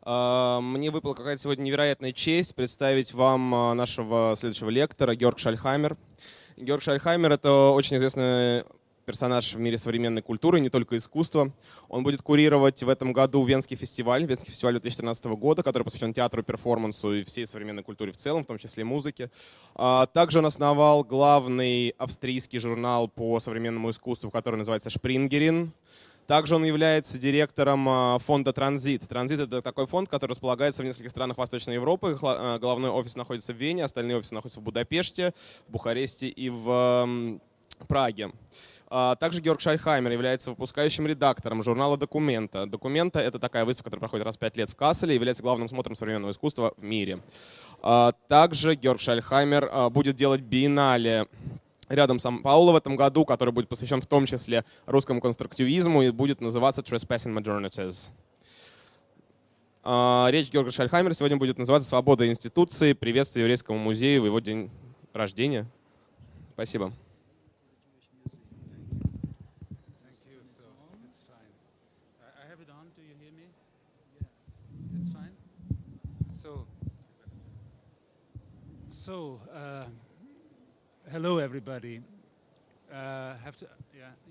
Мне выпала какая-то сегодня невероятная честь представить вам нашего следующего лектора Георг Шольхаммер. Георг Шольхаммер — это очень известный персонаж в мире современной культуры, не только искусства. Он будет курировать в этом году Венский фестиваль 2013 года, который посвящен театру, перформансу и всей современной культуре в целом, в том числе музыке. Также он основал главный австрийский журнал по современному искусству, который называется «Шпрингерин». Также он является директором фонда «Транзит». «Транзит» — это такой фонд, который располагается в нескольких странах Восточной Европы. Головной офис находится в Вене, остальные офисы находятся в Будапеште, в Бухаресте и в Праге. Также Георг Шольхаммер является выпускающим редактором журнала «Документа». «Документа» — это такая выставка, которая проходит раз в 5 лет в Касселе и является главным смотром современного искусства в мире. Также Георг Шольхаммер будет делать биеннале рядом с Сан-Пауло в этом году, который будет посвящен в том числе русскому конструктивизму и будет называться «Trespassing Modernities». Речь Георга Шольхаммера сегодня будет называться «Свобода, институции. Приветствие Еврейскому музею в его день рождения». Спасибо. Hello, everybody.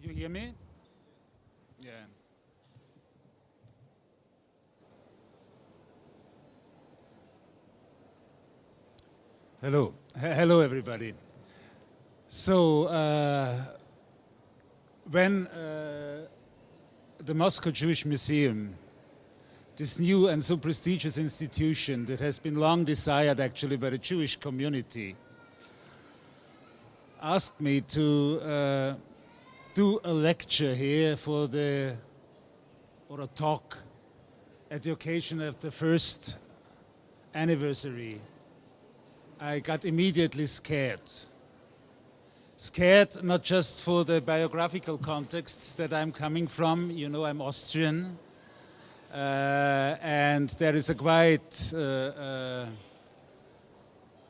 You hear me? Yeah. Hello, everybody. So, when the Moscow Jewish Museum, this new and so prestigious institution that has been long desired actually by the Jewish community, asked me to do a lecture here or a talk at the occasion of the first anniversary, I got immediately scared. Scared not just for the biographical context that I'm coming from, you know, I'm Austrian, and there is a quite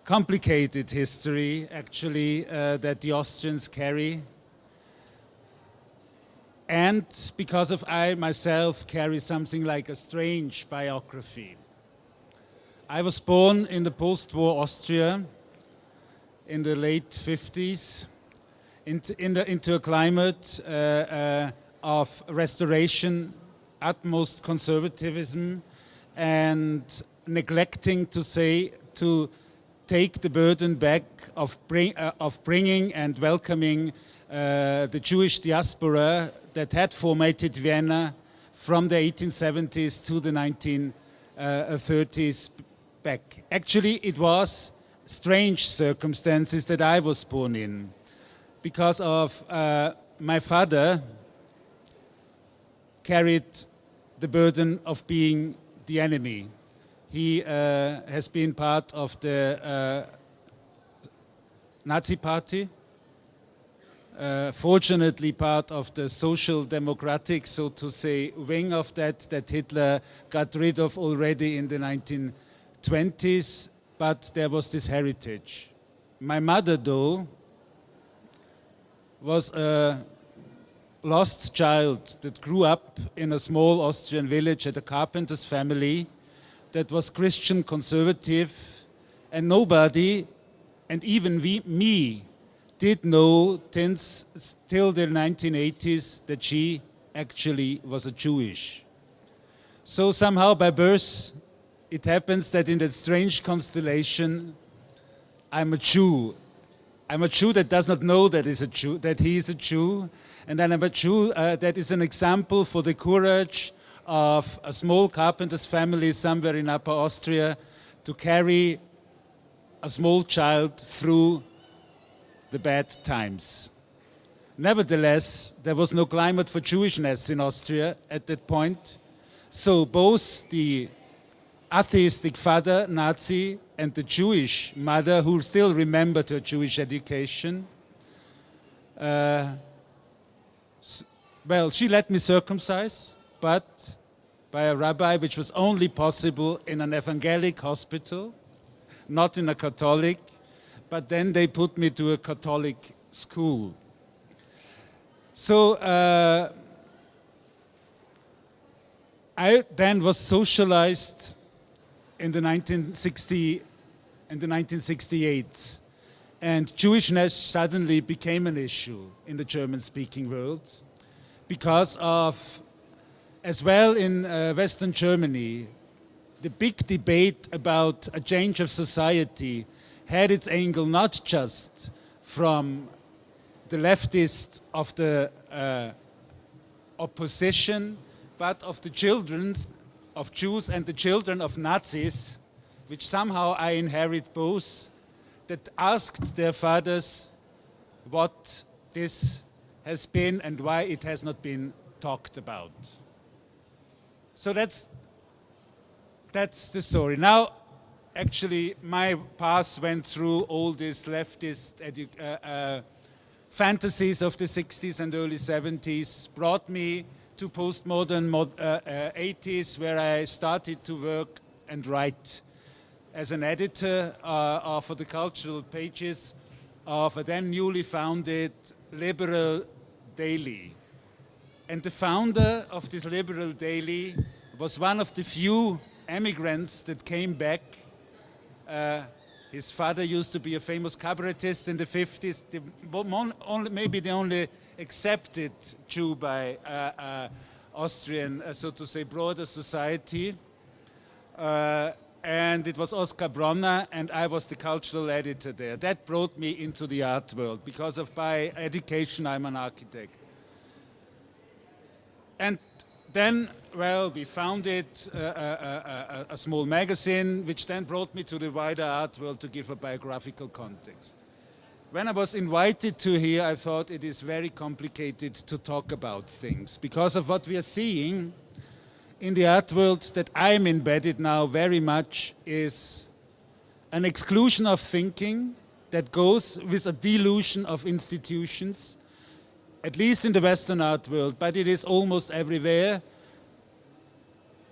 complicated history, actually, that the Austrians carry. And because of I myself carry something like a strange biography. I was born in the post-war Austria in the late 50s, into a climate of restoration, utmost conservatism, and neglecting to take the burden back of bringing and welcoming the Jewish diaspora that had formatted Vienna from the 1870s to the 1930s back. Actually, it was strange circumstances that I was born in because of my father carried the burden of being the enemy. He has been part of the Nazi Party, fortunately part of the social democratic, so to say, wing of that Hitler got rid of already in the 1920s, but there was this heritage. My mother, though, was a lost child that grew up in a small Austrian village at a carpenter's family that was Christian conservative, and nobody, and even me, did know till the 1980s that she actually was a Jewish. So somehow by birth, it happens that in that strange constellation, I'm a Jew. I'm a Jew that does not know that he is a Jew, and then I'm a Jew that is an example for the courage of a small carpenter's family somewhere in Upper Austria to carry a small child through the bad times. Nevertheless, there was no climate for Jewishness in Austria at that point. So both the atheistic father, Nazi, and the Jewish mother, who still remembered her Jewish education, well, she let me circumcise, but by a rabbi, which was only possible in an evangelic hospital, not in a Catholic, but then they put me to a Catholic school. So I then was socialized in the 1968, and Jewishness suddenly became an issue in the German-speaking world because of, as well in Western Germany, the big debate about a change of society had its angle not just from the leftists of the opposition, but of the children of Jews and the children of Nazis, which somehow I inherit both, that asked their fathers what this has been and why it has not been talked about. So that's the story. Now, actually, my path went through all these leftist fantasies of the 60s and early 70s, brought me to postmodern 80s, where I started to work and write as an editor for the cultural pages of a then newly founded liberal daily. And the founder of this liberal daily was one of the few immigrants that came back. His father used to be a famous cabaretist in the 50s, maybe the only accepted Jew by Austrian, so to say, broader society. And it was Oskar Bronner, and I was the cultural editor there. That brought me into the art world, because of my education, I'm an architect. And then, well, we founded a small magazine, which then brought me to the wider art world to give a biographical context. When I was invited to here, I thought it is very complicated to talk about things because of what we are seeing in the art world that I'm embedded now very much is an exclusion of thinking that goes with a delusion of institutions, at least in the Western art world, but it is almost everywhere.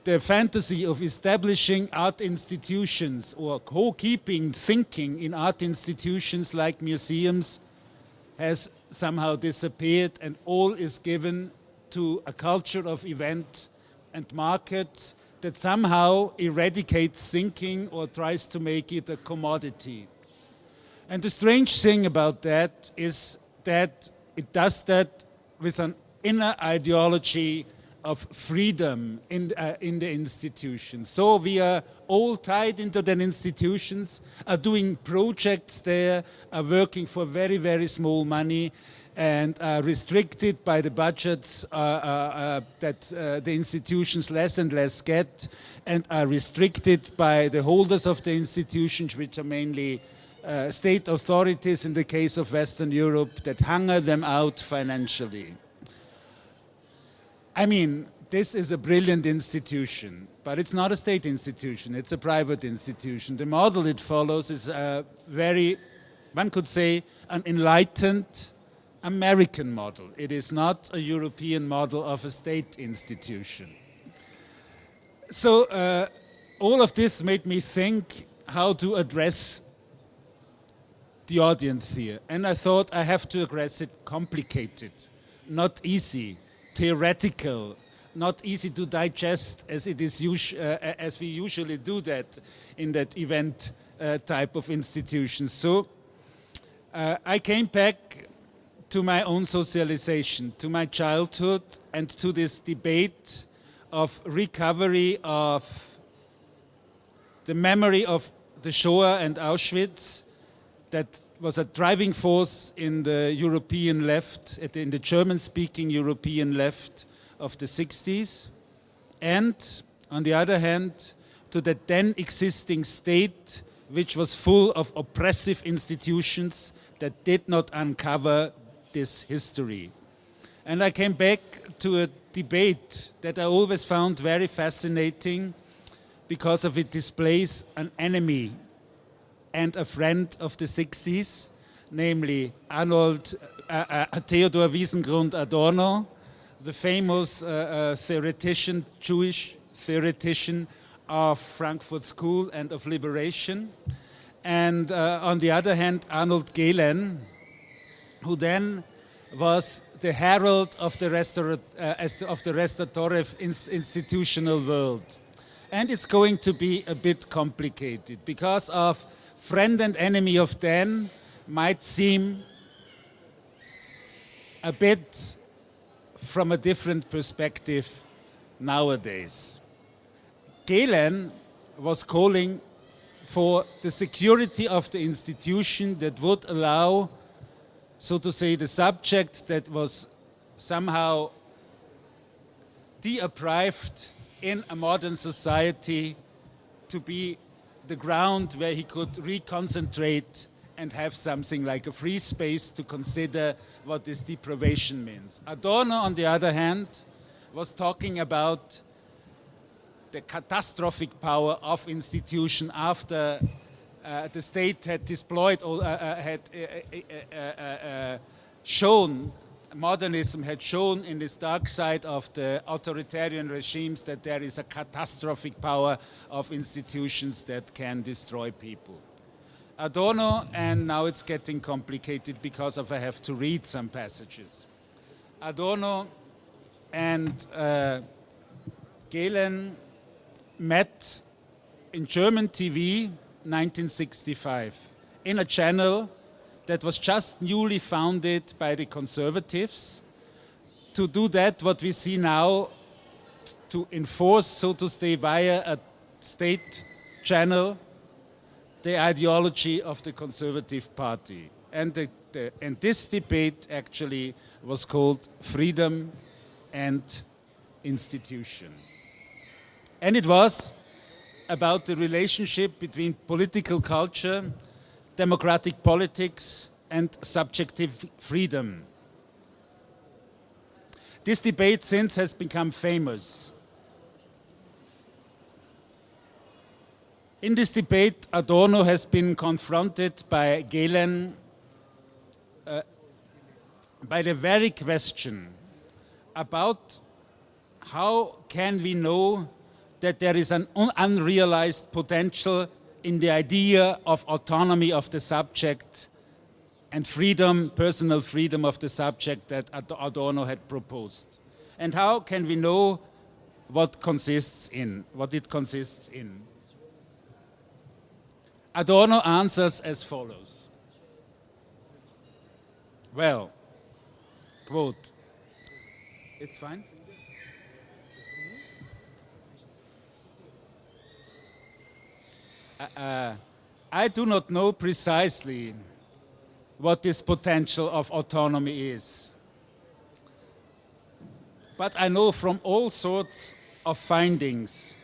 The fantasy of establishing art institutions or co-keeping thinking in art institutions like museums has somehow disappeared, and all is given to a culture of event and market that somehow eradicates thinking or tries to make it a commodity. And the strange thing about that is that it does that with an inner ideology of freedom in the institutions. So we are all tied into the institutions, are doing projects there, are working for very, very small money, and are restricted by the budgets that the institutions less and less get, and are restricted by the holders of the institutions, which are mainly state authorities in the case of Western Europe, that hunger them out financially. I mean, this is a brilliant institution, but it's not a state institution, it's a private institution. The model it follows is a very, one could say, an enlightened American model. It is not a European model of a state institution. So all of this made me think how to address the audience here. And I thought I have to address it complicated, not easy, theoretical, not easy to digest as it is as we usually do that in that event type of institutions. So I came back to my own socialization, to my childhood, and to this debate of recovery of the memory of the Shoah and Auschwitz that was a driving force in the European left, in the German-speaking European left of the 60s. And on the other hand, to the then existing state, which was full of oppressive institutions that did not uncover this history. And I came back to a debate that I always found very fascinating because of it displays an enemy and a friend of the 60s, namely Theodor Wiesengrund Adorno, the famous theoretician, Jewish theoretician of Frankfurt School and of liberation. And on the other hand, Galen, who then was the herald of the restorative institutional world. And it's going to be a bit complicated because of friend and enemy of then might seem a bit from a different perspective nowadays. Galen was calling for the security of the institution that would allow, so to say, the subject that was somehow deprived in a modern society to be the ground where he could reconcentrate and have something like a free space to consider what this deprivation means. Adorno, on the other hand, was talking about the catastrophic power of institution after the state had deployed or had shown, modernism had shown in this dark side of the authoritarian regimes that there is a catastrophic power of institutions that can destroy people. Adorno, and now it's getting complicated because I have to read some passages. Adorno and Galen met in German TV 1965 in a channel that was just newly founded by the conservatives to do that what we see now, to enforce, so to say, via a state channel the ideology of the Conservative Party. And this debate actually was called Freedom and Institution. And it was about the relationship between political culture, democratic politics, and subjective freedom. This debate since has become famous. In this debate, Adorno has been confronted by Galen by the very question about how can we know that there is an unrealized potential in the idea of autonomy of the subject and freedom, personal freedom of the subject that Adorno had proposed. And how can we know what it consists in? Adorno answers as follows. Well, quote, it's fine? I do not know precisely what this potential of autonomy is. But I know from all sorts of findings,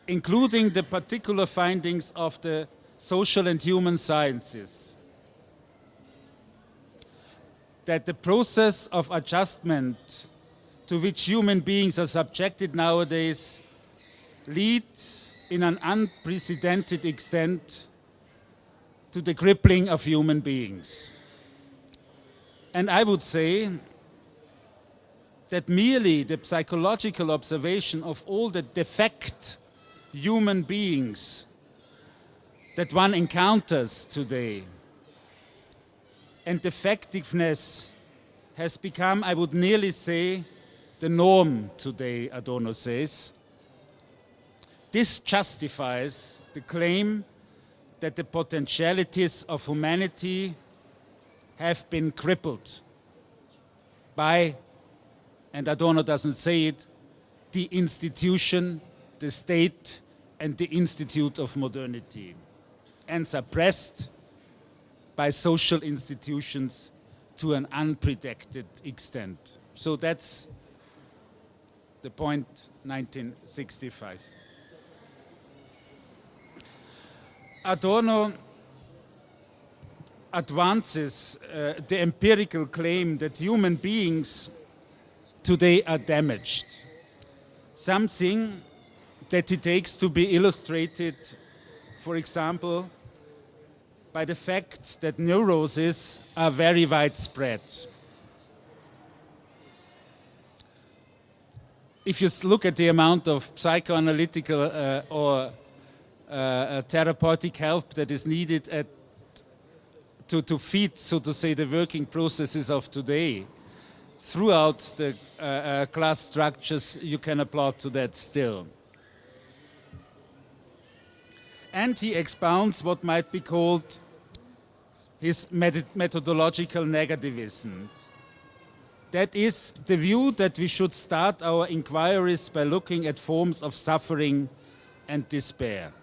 including the particular findings of the social and human sciences, that the process of adjustment to which human beings are subjected nowadays leads in an unprecedented extent to the crippling of human beings. And I would say that merely the psychological observation of all the defect human beings that one encounters today, and defectiveness has become, I would nearly say, the norm today, Adorno says. This justifies the claim that the potentialities of humanity have been crippled by, and Adorno doesn't say it, the institution, the state, and the institute of modernity, and suppressed by social institutions to an unprotected extent. So that's the point, 1965. Adorno advances the empirical claim that human beings today are damaged, something that he takes to be illustrated, for example, by the fact that neuroses are very widespread. If you look at the amount of psychoanalytical or therapeutic help that is needed at to feed, so to say, the working processes of today, throughout the class structures, you can applaud to that still. And he expounds what might be called his methodological negativism. That is the view that we should start our inquiries by looking at forms of suffering and despair.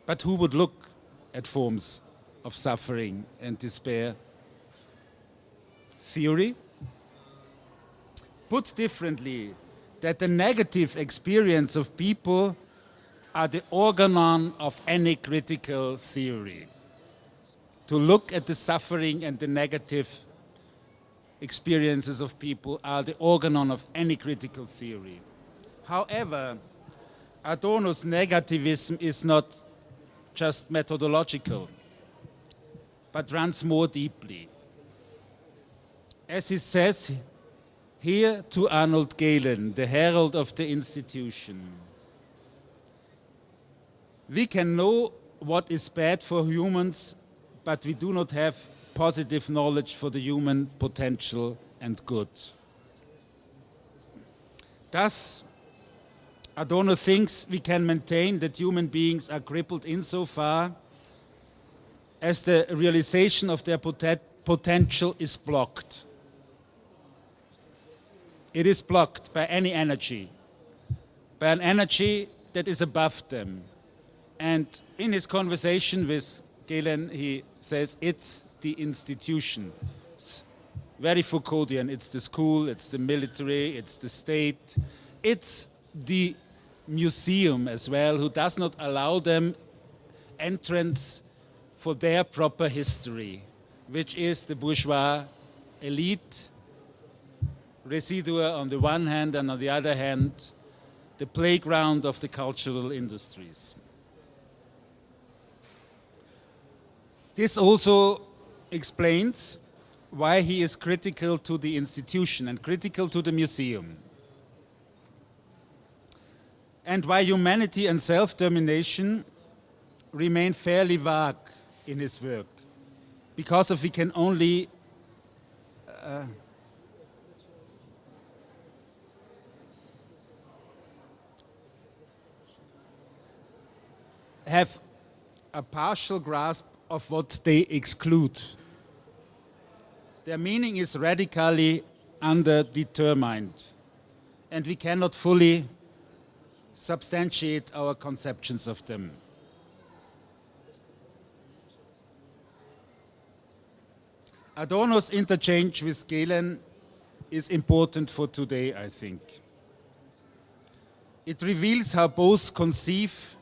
But who would look at forms of suffering and despair? Theory? Put differently, that the negative experience of people are the organon of any critical theory. To look at the suffering and the negative experiences of people are the organon of any critical theory. However, Adorno's negativism is not just methodological, but runs more deeply. As he says here to Arnold Galen, the herald of the institution, we can know what is bad for humans, but we do not have positive knowledge for the human potential and good. Thus, Adorno thinks we can maintain that human beings are crippled insofar as the realization of their potential is blocked. It is blocked by any energy, by an energy that is above them. And in his conversation with Galen, he says it's the institution. It's very Foucauldian. It's the school, it's the military, it's the state, it's the museum as well, who does not allow them entrance for their proper history, which is the bourgeois elite, residua on the one hand, and on the other hand, the playground of the cultural industries. This also explains why he is critical to the institution and critical to the museum, and why humanity and self-determination remain fairly vague in his work, because we can only have a partial grasp of what they exclude. Their meaning is radically underdetermined, and we cannot fully substantiate our conceptions of them. Adorno's interchange with Galen is important for today, I think. It reveals how both conceive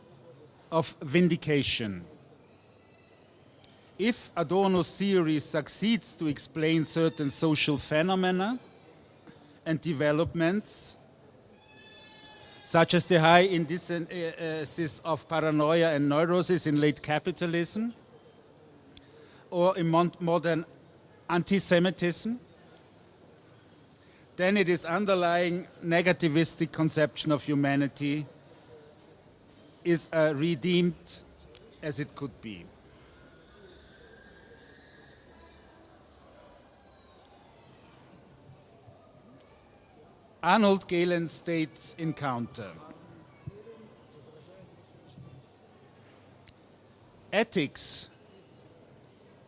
of vindication. If Adorno's theory succeeds to explain certain social phenomena and developments, such as the high indices of paranoia and neurosis in late capitalism, or in modern anti-Semitism, then it is underlying negativistic conception of humanity is redeemed as it could be. Arnold Galen states in Counter, ethics,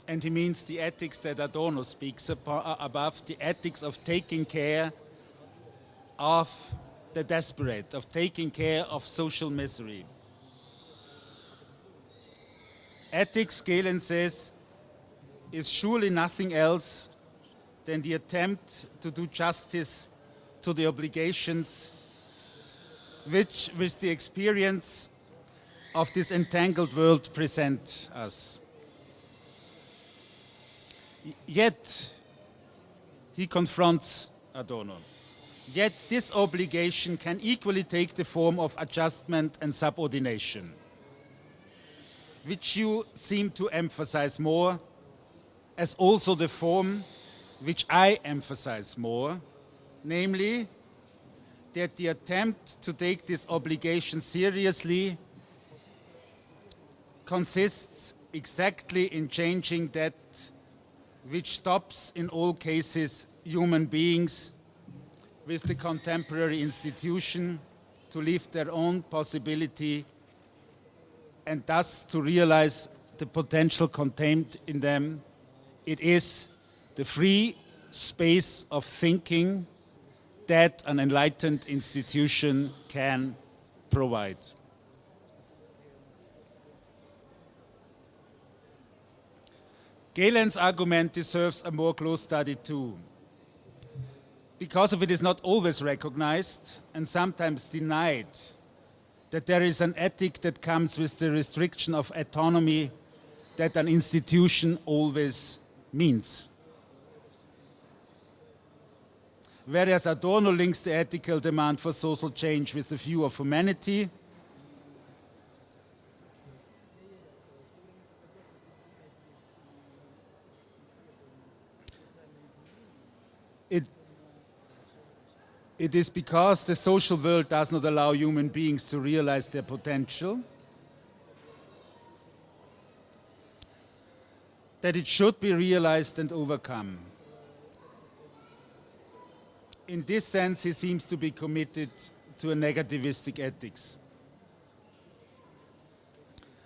and he means the ethics that Adorno speaks above, the ethics of taking care of the desperate, of taking care of social misery. Ethics, Galen says, is surely nothing else than the attempt to do justice to the obligations which, with the experience of this entangled world, present us. Yet, he confronts Adorno. Yet this obligation can equally take the form of adjustment and subordination, which you seem to emphasize more, as also the form which I emphasize more, namely that the attempt to take this obligation seriously consists exactly in changing that which stops in all cases human beings with the contemporary institution to live their own possibility and thus to realize the potential contained in them. It is the free space of thinking that an enlightened institution can provide. Galen's argument deserves a more close study too. Because of it is not always recognized and sometimes denied that there is an ethic that comes with the restriction of autonomy that an institution always means. Whereas Adorno links the ethical demand for social change with the view of humanity, it is because the social world does not allow human beings to realize their potential that it should be realized and overcome. In this sense, he seems to be committed to a negativistic ethics,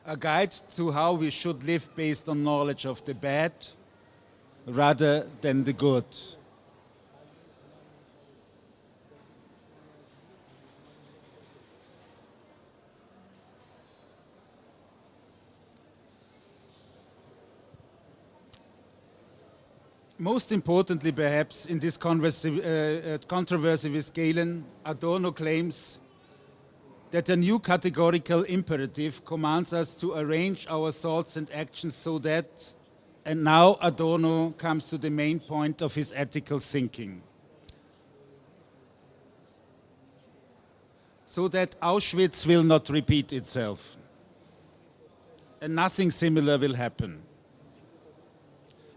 a guide to how we should live based on knowledge of the bad rather than the good. Most importantly, perhaps, in this controversy with Galen, Adorno claims that a new categorical imperative commands us to arrange our thoughts and actions so that, and now Adorno comes to the main point of his ethical thinking, so that Auschwitz will not repeat itself, and nothing similar will happen.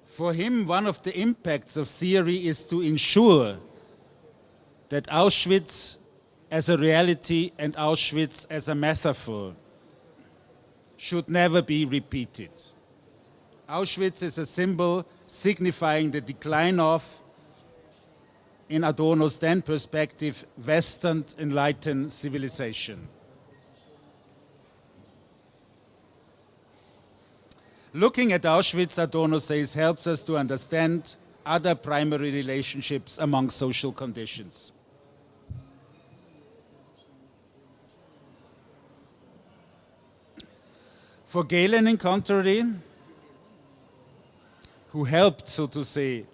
For him, one of the impacts of theory is to ensure that Auschwitz as a reality and Auschwitz as a metaphor should never be repeated. Auschwitz is a symbol signifying the decline of, in Adorno's then perspective, Western enlightened civilization. Looking at Auschwitz, Adorno says, helps us to understand other primary relationships among social conditions. For Galen, in contrary, who helped, so to say,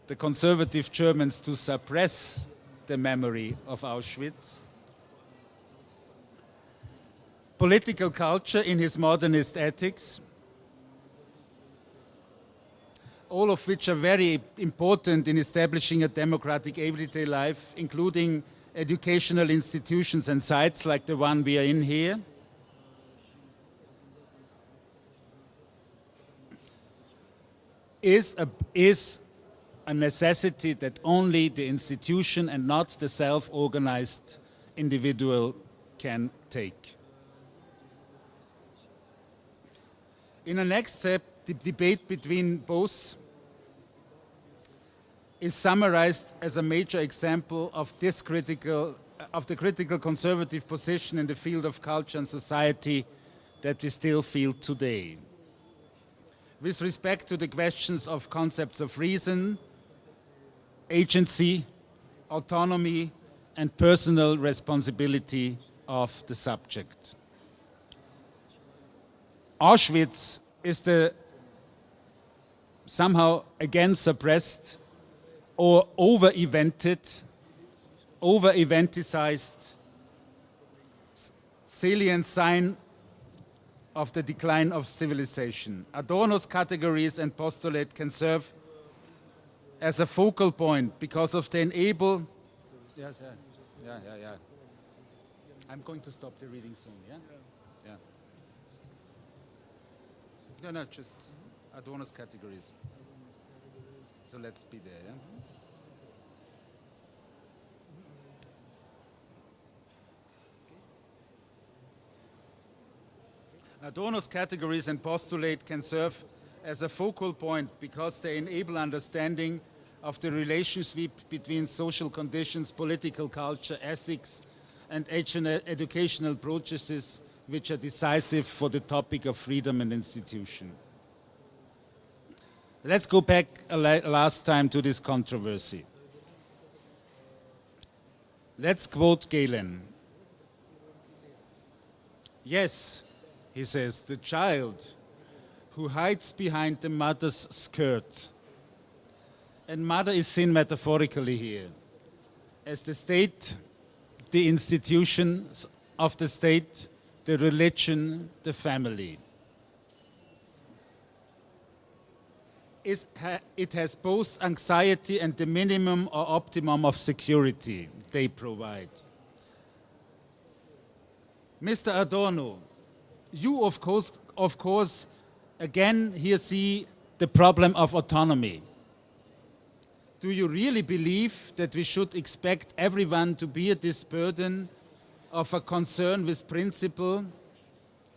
the conservative Germans to suppress the memory of Auschwitz, political culture in his modernist ethics, all of which are very important in establishing a democratic everyday life, including educational institutions and sites like the one we are in here, is a necessity that only the institution and not the self-organized individual can take. In the next step, the debate between both is summarized as a major example of the critical conservative position in the field of culture and society that we still feel today. With respect to the questions of concepts of reason, agency, autonomy, and personal responsibility of the subject. Auschwitz is the somehow again suppressed or over-eventicized salient sign of the decline of civilization. Adorno's categories and postulate can serve as a focal point because of the enable. Yeah. I'm going to stop the reading soon, yeah? Yeah. No, just Adorno's categories. So let's be there, yeah? Adorno's categories and postulate can serve as a focal point because they enable understanding of the relationship between social conditions, political culture, ethics, and educational processes which are decisive for the topic of freedom and institution. Let's go back last time to this controversy. Let's quote Galen. Yes, he says, the child who hides behind the mother's skirt. And mother is seen metaphorically here as the state, the institutions of the state, the religion, the family. It has both anxiety and the minimum or optimum of security they provide. Mr. Adorno, you of course, again here see the problem of autonomy. Do you really believe that we should expect everyone to bear this burden of a concern with principle,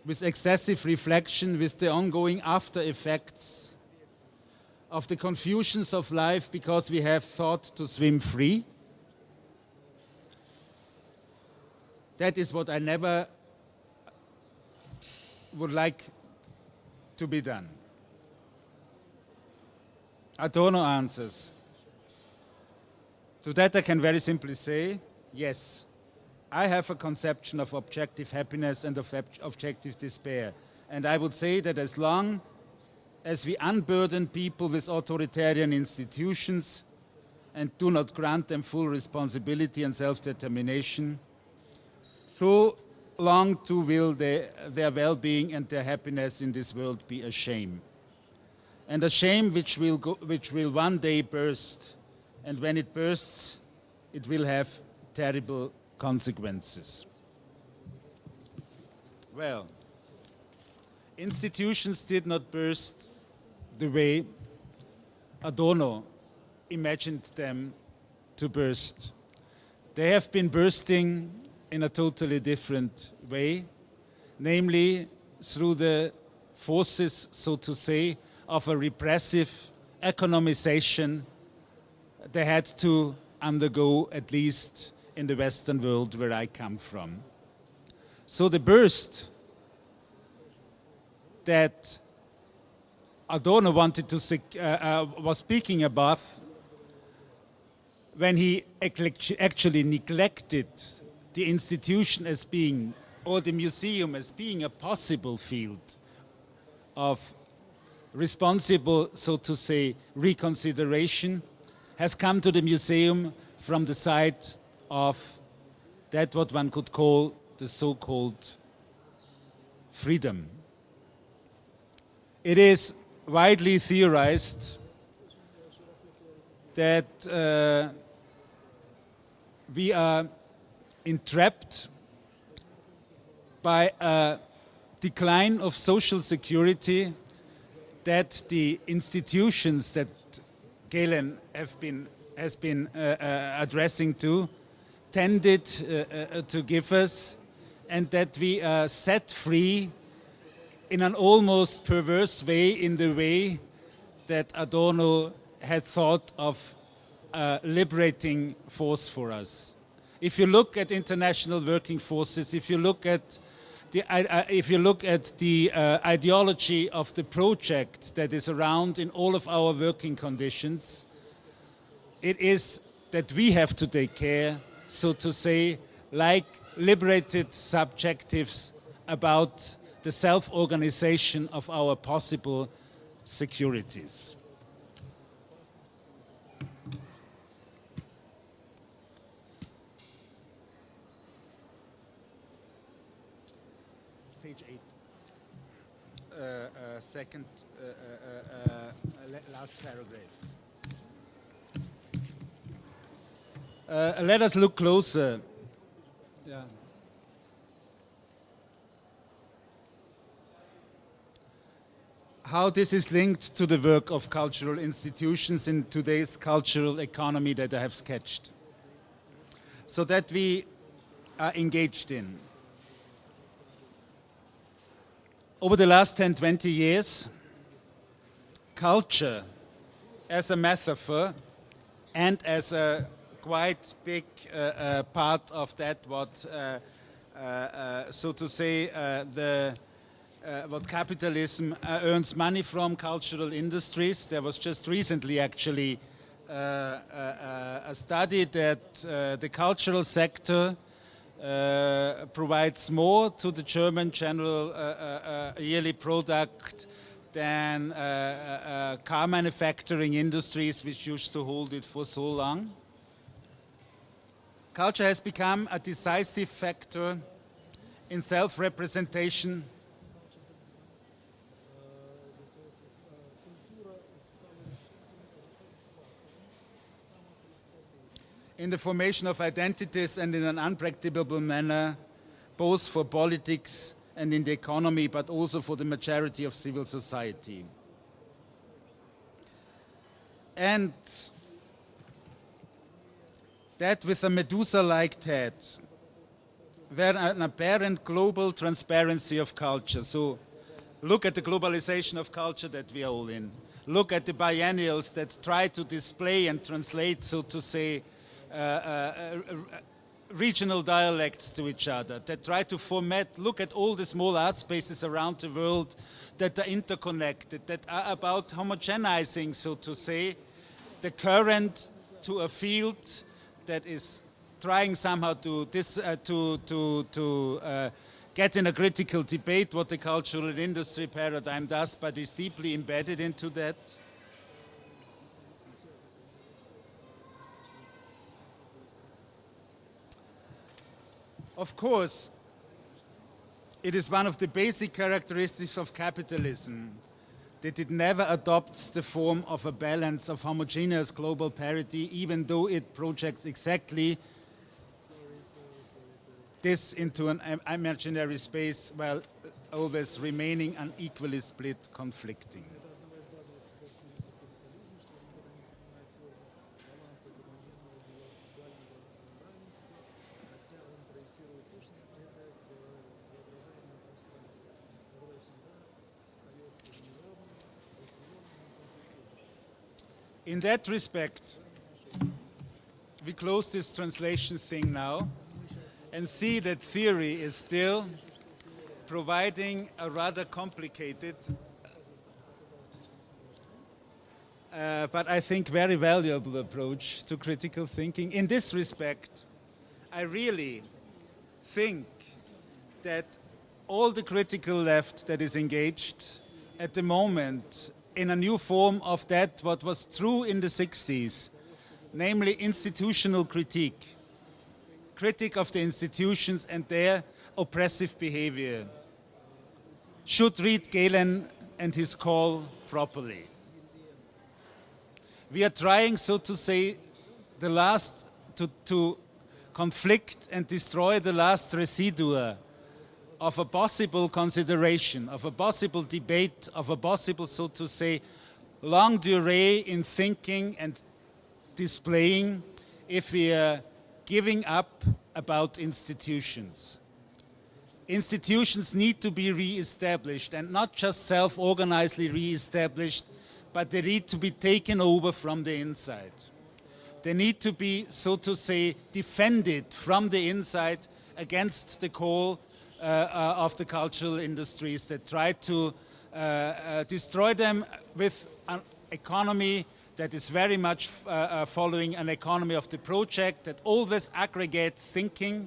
with excessive reflection, with the ongoing after effects of the confusions of life because we have thought to swim free? That is what I never would like to be done. Adorno answers. To that I can very simply say, yes, I have a conception of objective happiness and of objective despair. And I would say that as long as we unburden people with authoritarian institutions and do not grant them full responsibility and self-determination, so long too will their well-being and their happiness in this world be a shame. And a shame which will one day burst. And when it bursts, it will have terrible consequences. Well, institutions did not burst the way Adorno imagined them to burst. They have been bursting in a totally different way, namely through the forces, so to say, of a repressive economization they had to undergo, at least in the Western world where I come from. So the burst that Adorno wanted to was speaking about when he actually neglected the institution as being, or the museum as being, a possible field of responsible, so to say, reconsideration, has come to the museum from the side of that what one could call the so-called freedom. It is widely theorized that we are entrapped by a decline of social security, that the institutions that Galen has been addressing to tended to give us, and that we are set free in an almost perverse way, in the way that Adorno had thought of a liberating force for us. If you look at international working forces, if you look at the ideology of the project that is around in all of our working conditions, it is that we have to take care, so to say, like liberated subjectives, about the self-organization of our possible securities. Page 8. Second, last paragraph. Let us look closer. Yeah. How this is linked to the work of cultural institutions in today's cultural economy that I have sketched, so that we are engaged in. over the last 10, 20 years, culture as a metaphor and as a quite big part of that what, so to say, what capitalism earns money from, cultural industries. There was just recently actually a study that the cultural sector provides more to the German general yearly product than car manufacturing industries, which used to hold it for so long. Culture has become a decisive factor in self-representation, in the formation of identities and in an unpredictable manner, both for politics and in the economy, but also for the majority of civil society. And that with a Medusa-like head, where an apparent global transparency of culture. So look at the globalization of culture that we are all in. Look at the biennials that try to display and translate, so to say, regional dialects to each other, that try to format, look at all the small art spaces around the world that are interconnected, that are about homogenizing, so to say, the current to a field that is trying somehow to get in a critical debate what the cultural industry paradigm does, but is deeply embedded into that. Of course, it is one of the basic characteristics of capitalism that it never adopts the form of a balance of homogeneous global parity, even though it projects exactly this into an imaginary space while always remaining unequally split, conflicting. In that respect, we close this translation thing now and see that theory is still providing a rather complicated, but I think very valuable approach to critical thinking. In this respect, I really think that all the critical left that is engaged at the moment in a new form of that what was true in the 60s, namely institutional critique of the institutions and their oppressive behavior, should read Galen and his call properly. We are trying, so to say, to conflict and destroy the last residua of a possible consideration, of a possible debate, of a possible, so to say, longue durée in thinking and displaying if we are giving up about institutions. Institutions need to be re-established, and not just self-organizedly re-established, but they need to be taken over from the inside. They need to be, so to say, defended from the inside against the call of the cultural industries that try to destroy them with an economy that is very much following an economy of the project, that always aggregates thinking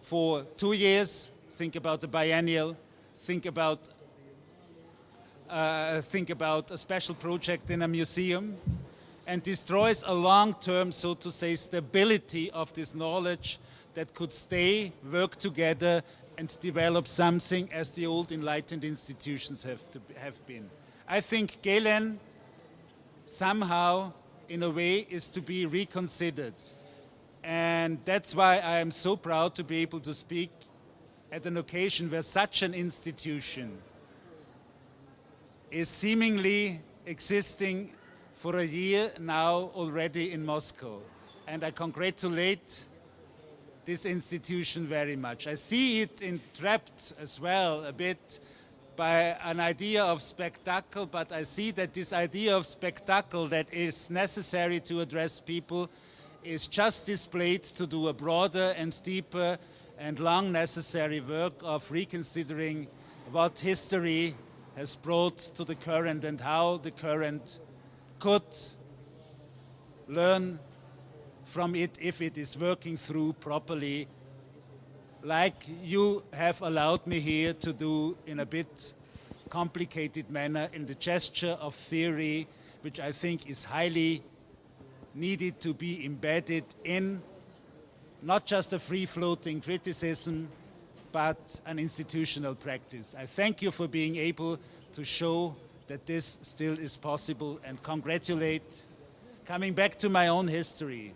for 2 years. Think about the biennial, think about a special project in a museum, and destroys a long-term, so to say, stability of this knowledge that could stay, work together, and develop something as the old enlightened institutions have been. I think Galen somehow, in a way, is to be reconsidered. And that's why I am so proud to be able to speak at an occasion where such an institution is seemingly existing for a year now already in Moscow. And I congratulate this institution very much. I see it entrapped as well a bit by an idea of spectacle, but I see that this idea of spectacle that is necessary to address people is just displayed to do a broader and deeper and long necessary work of reconsidering what history has brought to the current and how the current could learn from it if it is working through properly, like you have allowed me here to do in a bit complicated manner in the gesture of theory, which I think is highly needed to be embedded in not just a free-floating criticism, but an institutional practice. I thank you for being able to show that this still is possible and congratulate, coming back to my own history,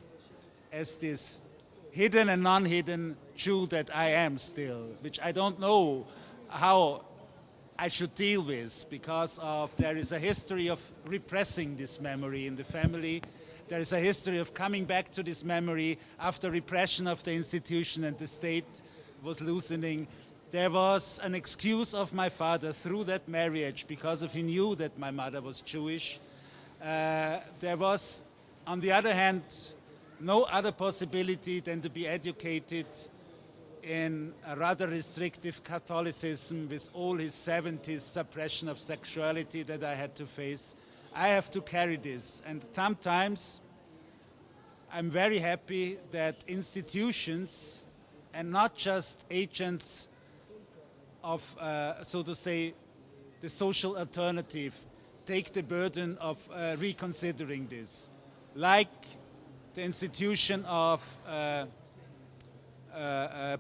as this hidden and non-hidden Jew that I am still, which I don't know how I should deal with, because there is a history of repressing this memory in the family. There is a history of coming back to this memory after repression of the institution and the state was loosening. There was an excuse of my father through that marriage because he knew that my mother was Jewish. There was, on the other hand, no other possibility than to be educated in a rather restrictive Catholicism with all his 70s suppression of sexuality that I had to face. I have to carry this, and sometimes I'm very happy that institutions and not just agents of, so to say, the social alternative take the burden of reconsidering this, like the institution of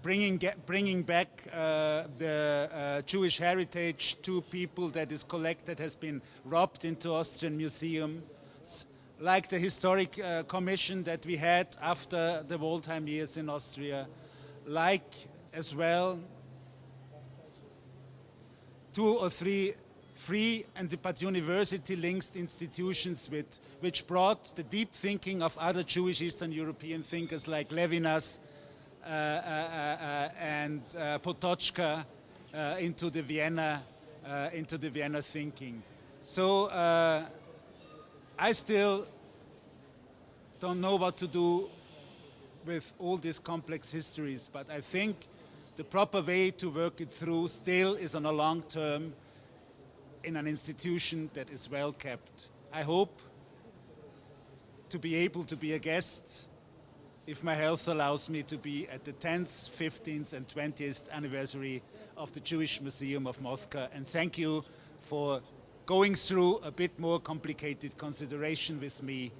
bringing back the Jewish heritage to people that is collected, has been robbed into Austrian museums, like the historic commission that we had after the Waldheim years in Austria, like as well 2 or 3 free but university-linked institutions which brought the deep thinking of other Jewish Eastern European thinkers like Levinas and Potočka into the Vienna thinking. So I still don't know what to do with all these complex histories, but I think the proper way to work it through still is on a long term in an institution that is well kept. I hope to be able to be a guest, if my health allows me, to be at the 10th, 15th and 20th anniversary of the Jewish Museum of Moscow. And thank you for going through a bit more complicated consideration with me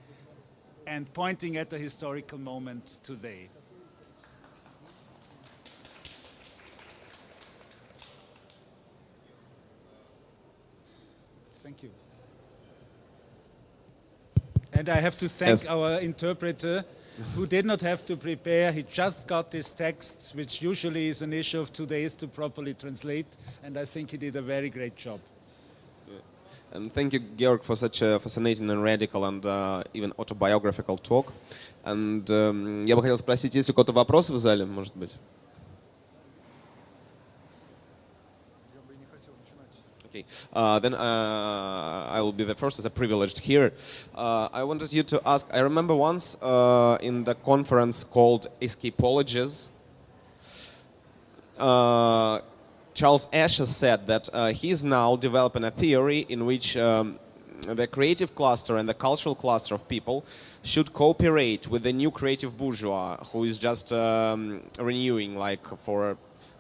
and pointing at the historical moment today. Thank you. And I have to thank our interpreter, who did not have to prepare. He just got these texts, which usually is an issue of 2 days to properly translate, and I think he did a very great job. And thank you, Georg, for such a fascinating and radical and even autobiographical talk. And я бы хотел спросить, есть у кого-то вопросы в зале, может быть? Okay. Then I will be the first as a privileged here. I wanted you to ask, I remember once in the conference called Escapologies, Charles Escher said that he is now developing a theory in which the creative cluster and the cultural cluster of people should cooperate with the new creative bourgeois who is just renewing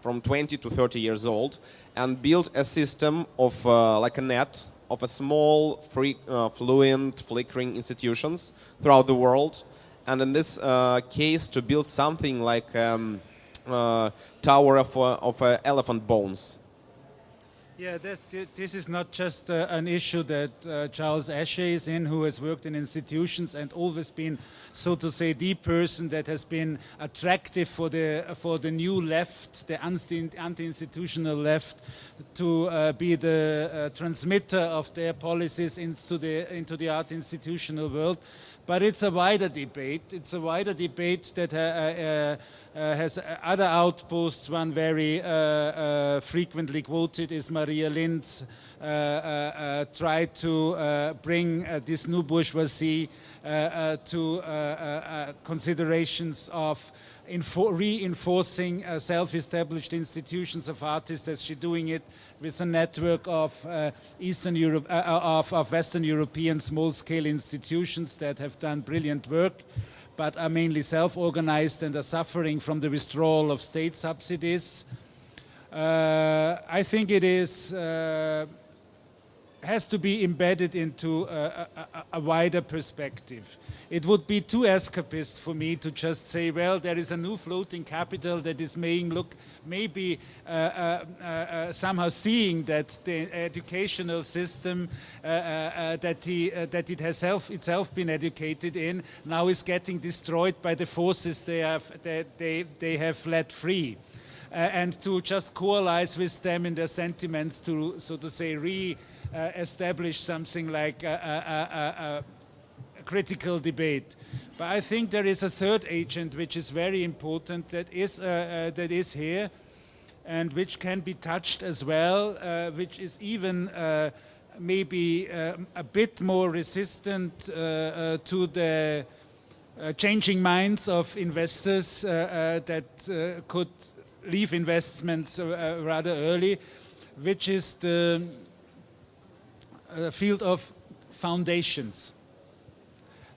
from 20 to 30 years old, and build a system of like a net of a small, free, fluent, flickering institutions throughout the world, and in this case to build something like tower of elephant bones. Yeah, this is not just an issue that Charles Escher is in, who has worked in institutions and always been, so to say, the person that has been attractive for the new left, the anti-institutional left, to be the transmitter of their policies into the art institutional world. But it's a wider debate. It's a wider debate that has other outposts. One very frequently quoted is Maria Lind's try to bring this new bourgeoisie to considerations of reinforcing self-established institutions of artists, as she's doing it with a network of Eastern Europe, of Western European small-scale institutions that have done brilliant work, but are mainly self-organized and are suffering from the withdrawal of state subsidies. I think it is has to be embedded into a wider perspective. It would be too escapist for me to just say, well, there is a new floating capital that is maybe somehow seeing that the educational system that it has itself been educated in now is getting destroyed by the forces they have let free. And to just coalesce with them in their sentiments to, so to say, establish something like a critical debate. But I think there is a third agent which is very important that is here and which can be touched as well, which is even maybe a bit more resistant to the changing minds of investors that could leave investments rather early, which is the field of foundations.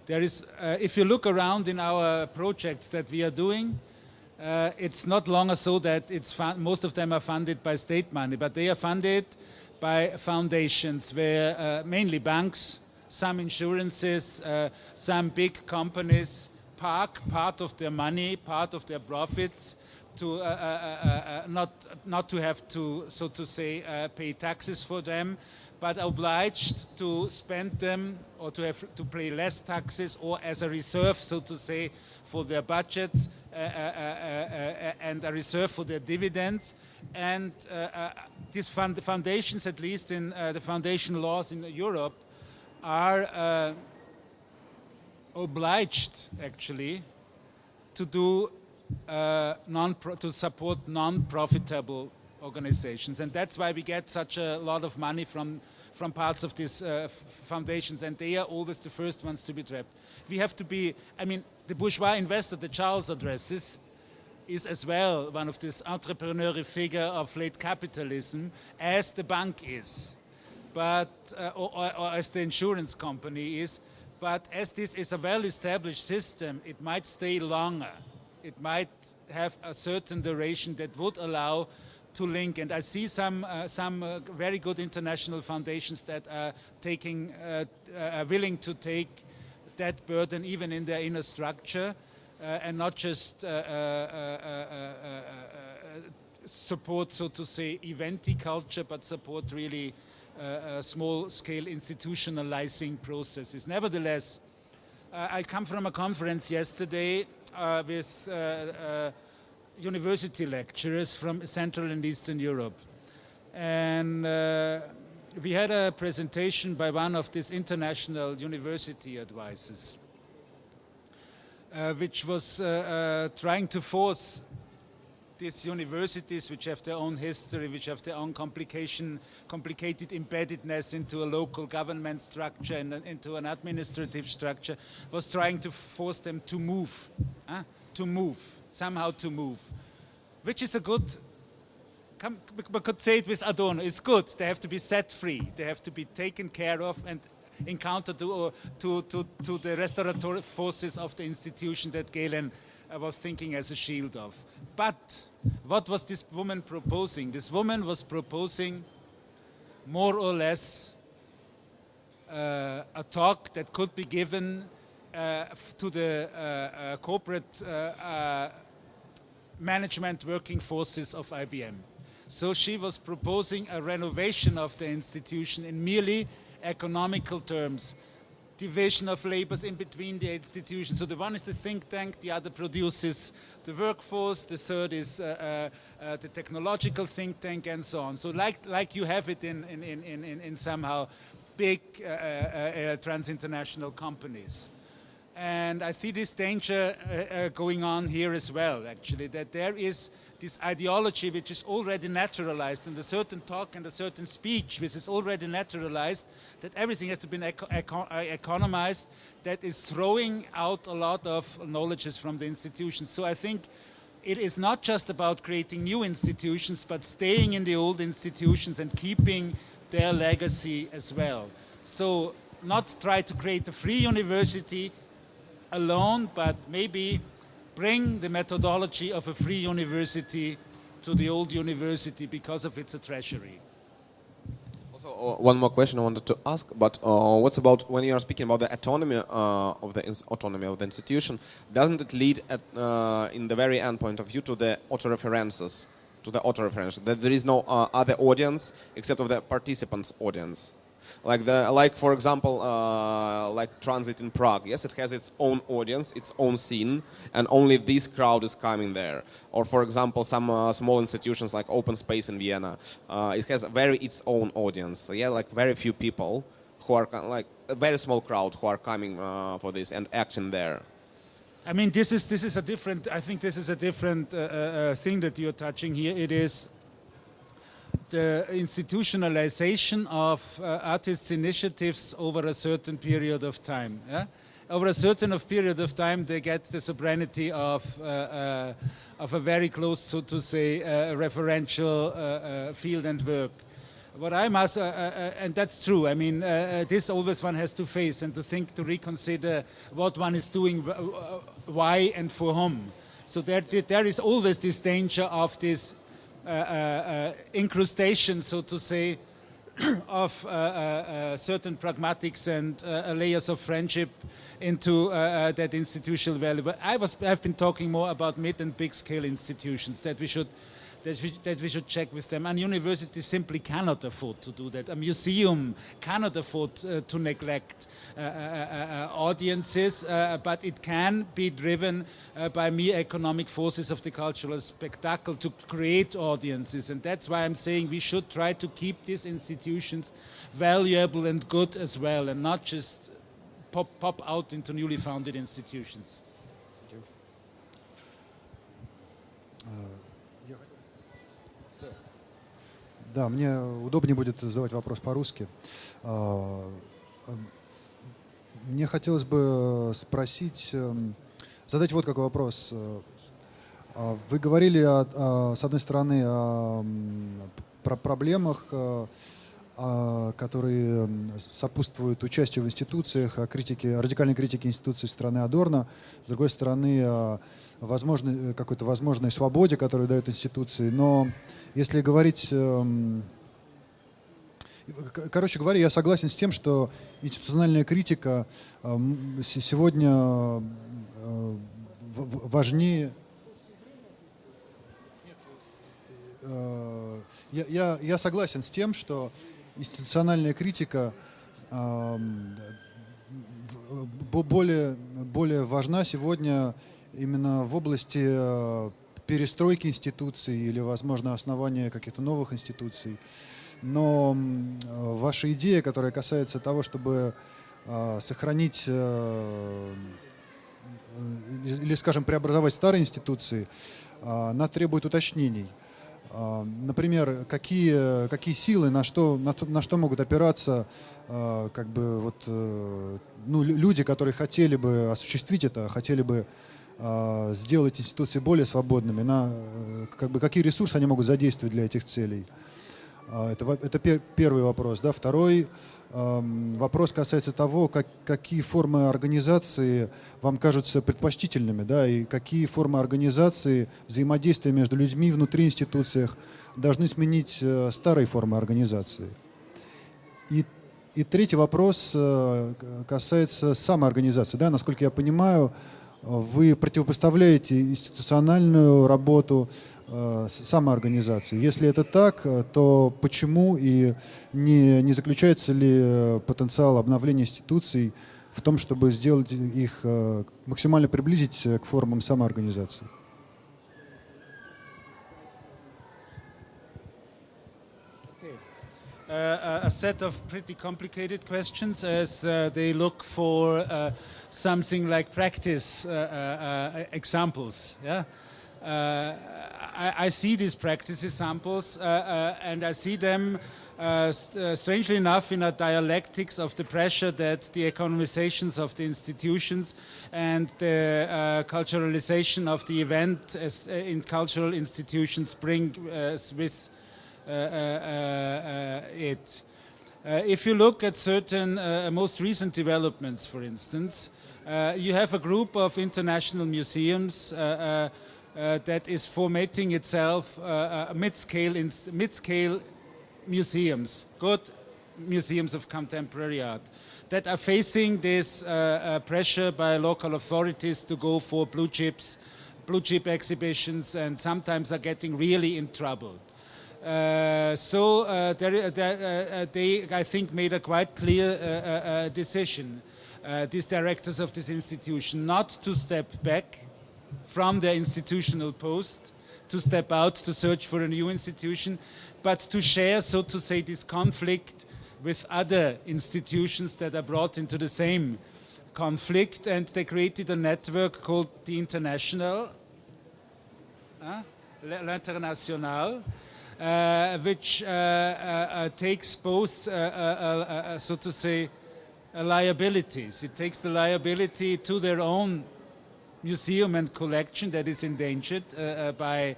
There is, if you look around in our projects that we are doing, it's not longer so that most of them are funded by state money, but they are funded by foundations where mainly banks, some insurances, some big companies park part of their money, part of their profits to not to have to, so to say, pay taxes for them, but obliged to spend them or to have to pay less taxes or as a reserve, so to say, for their budgets and a reserve for their dividends. And these foundations, at least in the foundation laws in Europe, are obliged actually to do to support non-profitable organizations, and that's why we get such a lot of money from parts of these foundations, and they are always the first ones to be trapped. We have to be, I mean, the bourgeois investor that Charles addresses is as well one of this entrepreneurial figure of late capitalism, as the bank is, but or as the insurance company is. But as this is a well-established system, it might stay longer. It might have a certain duration that would allow to link, and I see some very good international foundations that are willing to take that burden even in their inner structure, and not just support, so to say, eventy culture, but support really small-scale institutionalizing processes. Nevertheless, I come from a conference yesterday with university lecturers from Central and Eastern Europe. And we had a presentation by one of these international university advisors, which was trying to force these universities, which have their own history, which have their own complicated embeddedness into a local government structure and into an administrative structure, was trying to force them to move, somehow to move, which is a good, we could say it with Adorno, it's good. They have to be set free. They have to be taken care of and encounter to the restorative forces of the institution that Galen was thinking as a shield of. But what was this woman proposing? This woman was proposing more or less a talk that could be given to the corporate management working forces of IBM. So she was proposing a renovation of the institution in merely economical terms, division of labors in between the institutions. So the one is the think tank, the other produces the workforce, the third is the technological think tank, and so on. So like you have it in somehow big transinternational companies. And I see this danger going on here as well, actually, that there is this ideology which is already naturalized, and a certain talk and a certain speech which is already naturalized, that everything has to be economized, that is throwing out a lot of knowledges from the institutions. So I think it is not just about creating new institutions, but staying in the old institutions and keeping their legacy as well. So not try to create a free university alone, but maybe bring the methodology of a free university to the old university because of its a treasury. Also, one more question I wanted to ask, but what's about when you are speaking about the autonomy of the institution? Doesn't it lead in the very end point of view to the autoreferences, that there is no other audience except of the participants' audience? Like for example, like Transit in Prague. Yes, it has its own audience, its own scene, and only this crowd is coming there. Or for example, some small institutions like Open Space in Vienna. It has its own audience. So, yeah, like very few people who are like a very small crowd who are coming for this and acting there. I mean, this is a different. I think this is a different thing that you're touching here. It is the institutionalization of artists' initiatives over a certain period of time. Yeah? Over a certain period of time, they get the sovereignty of a very close, so to say, referential field and work. What I must, and that's true, I mean, this always one has to face and to think, to reconsider what one is doing, why and for whom. So there is always this danger of this incrustation, so to say, of certain pragmatics and layers of friendship into that institutional value. But I've been talking more about mid and big scale institutions that we should check with them. And universities simply cannot afford to do that. A museum cannot afford to neglect audiences, but it can be driven by mere economic forces of the cultural spectacle to create audiences. And that's why I'm saying we should try to keep these institutions valuable and good as well, and not just pop out into newly founded institutions. Да, мне удобнее будет задавать вопрос по-русски. Мне хотелось бы задать вот какой вопрос. Вы говорили, с одной стороны, про проблемах, которые сопутствуют участию в институциях, о радикальной критике институций страны Adorno, с другой стороны, о какой-то возможной свободе, которую дают институции. Но если говорить... Короче говоря, я согласен с тем, что институциональная критика сегодня важнее... Я согласен с тем, что институциональная критика более важна сегодня именно в области перестройки институций или, возможно, основания каких-то новых институций. Но ваша идея, которая касается того, чтобы сохранить или, скажем, преобразовать старые институции, она требует уточнений. Например, какие силы, на что могут опираться люди, которые хотели бы осуществить это, хотели бы сделать институции более свободными, какие ресурсы они могут задействовать для этих целей. Это первый вопрос. Да? Второй вопрос касается того, какие формы организации вам кажутся предпочтительными, да, и какие формы организации, взаимодействия между людьми внутри институций должны сменить старые формы организации. И третий вопрос касается самоорганизации. Да? Насколько я понимаю, вы противопоставляете институциональную работу самоорганизации. Если это так, то почему и не заключается ли потенциал обновления институций в том, чтобы сделать их, максимально приблизить к формам самоорганизации? a set of pretty complicated questions as they look for something like practice examples. Yeah, I see these practice examples and I see them strangely enough in a dialectics of the pressure that the economizations of the institutions and the culturalization of the event in cultural institutions bring with it. If you look at certain most recent developments, for instance, you have a group of international museums that is formatting itself mid-scale museums, good museums of contemporary art, that are facing this pressure by local authorities to go for blue chip exhibitions, and sometimes are getting really in trouble. They, I think, made a quite clear decision, these directors of this institution, not to step back from their institutional post, to step out to search for a new institution, but to share, so to say, this conflict with other institutions that are brought into the same conflict. And they created a network called the International, l'International, which takes both, so to say, liabilities. It takes the liability to their own museum and collection that is endangered by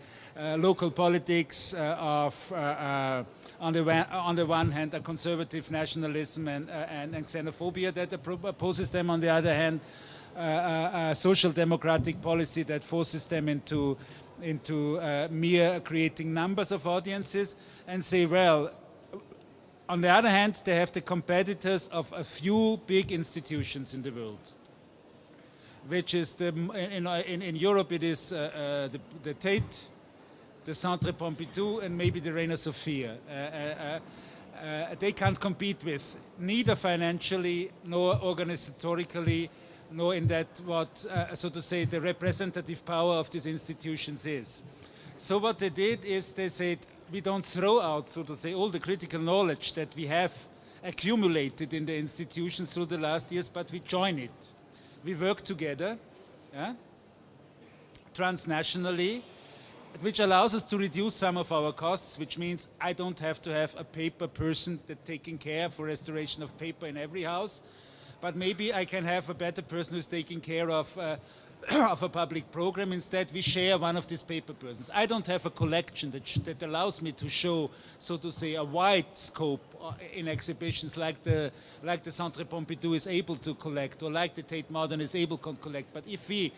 local politics of, on the one hand, a conservative nationalism and xenophobia that opposes them, on the other hand, a social democratic policy that forces them into mere creating numbers of audiences, and say, well, on the other hand, they have the competitors of a few big institutions in the world, which is in Europe it is the Tate, the Centre Pompidou, and maybe the Reina Sofia. They can't compete with, neither financially nor organizatorically, nor in that what, so to say, the representative power of these institutions is. So what they did is they said, we don't throw out, so to say, all the critical knowledge that we have accumulated in the institutions through the last years, but we join it. We work together, transnationally, which allows us to reduce some of our costs, which means I don't have to have a paper person that taking care for restoration of paper in every house, but maybe I can have a better person who's taking care of of a public program. Instead, we share one of these paper persons. I don't have a collection that allows me to show, so to say, a wide scope in exhibitions like the Centre Pompidou is able to collect, or like the Tate Modern is able to collect. But if we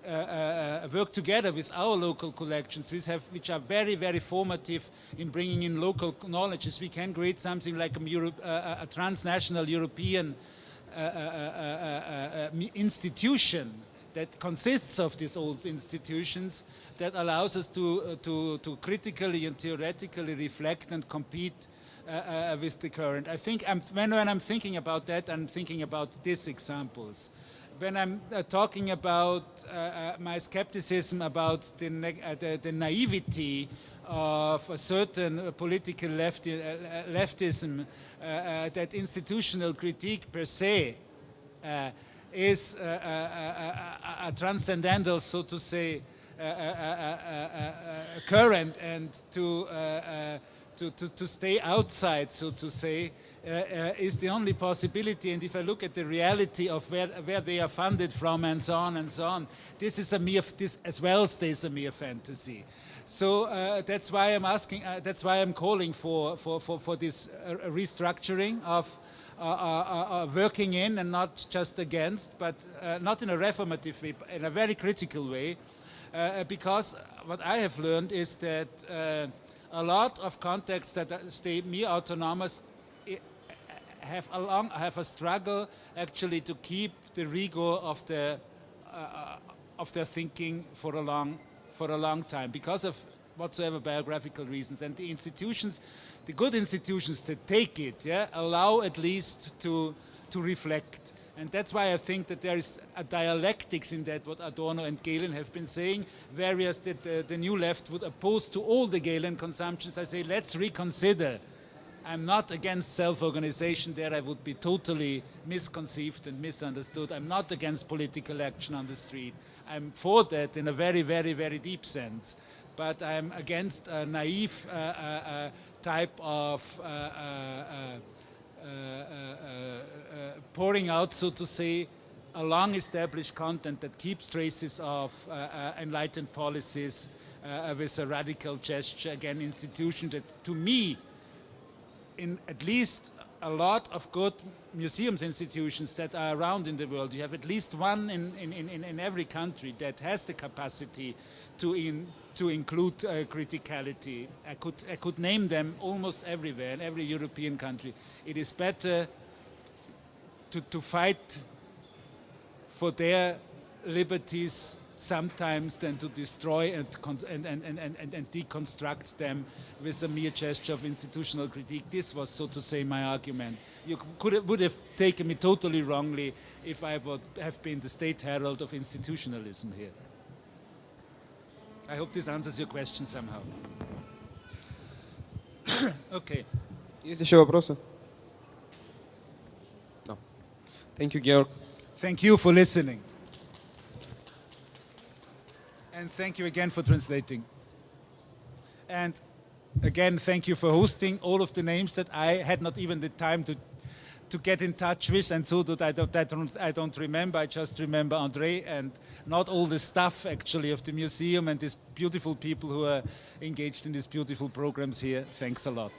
work together with our local collections, which are very, very formative in bringing in local knowledges, we can create something like a transnational European institution that consists of these old institutions, that allows us to critically and theoretically reflect and compete with the current. I think when I'm thinking about that, I'm thinking about these examples. When I'm talking about my skepticism about the naivety of a certain political leftism, that institutional critique per se is a transcendental, so to say, current, and to stay outside, so to say, is the only possibility. And if I look at the reality of where they are funded from, and so on and so on, this as well stays a mere fantasy. So that's why I'm asking. That's why I'm calling for this restructuring of working in and not just against, but not in a reformative way, but in a very critical way, because what I have learned is that a lot of contexts that stay mere autonomous have a struggle actually to keep the rigor of their thinking for a long time, because of whatsoever biographical reasons. And the institutions, the good institutions that take it, allow at least to reflect. And that's why I think that there is a dialectics in that, what Adorno and Galen have been saying, whereas the new left would oppose to all the Galen consumptions. I say, let's reconsider I'm not against self-organization there. I would be totally misconceived and misunderstood. I'm not against political action on the street. I'm for that in a very, very, very deep sense. But I'm against a naive type of pouring out, so to say, a long-established content that keeps traces of enlightened policies with a radical gesture. Again, institution that, to me, in at least a lot of good museums institutions that are around in the world, you have at least one in every country that has the capacity to include criticality. I could name them almost everywhere, in every European country. It is better to fight for their liberties sometimes than to destroy and deconstruct them with a mere gesture of institutional critique. This was, so to say, my argument. You would have taken me totally wrongly if I would have been the state herald of institutionalism here. I hope this answers your question somehow. Okay. Есть еще вопросы? No. Thank you, Georg. Thank you for listening. And thank you again for translating. And again, thank you for hosting all of the names that I had not even the time to get in touch with, and so that I don't remember. I just remember André and not all the staff actually of the museum and these beautiful people who are engaged in these beautiful programs here. Thanks a lot.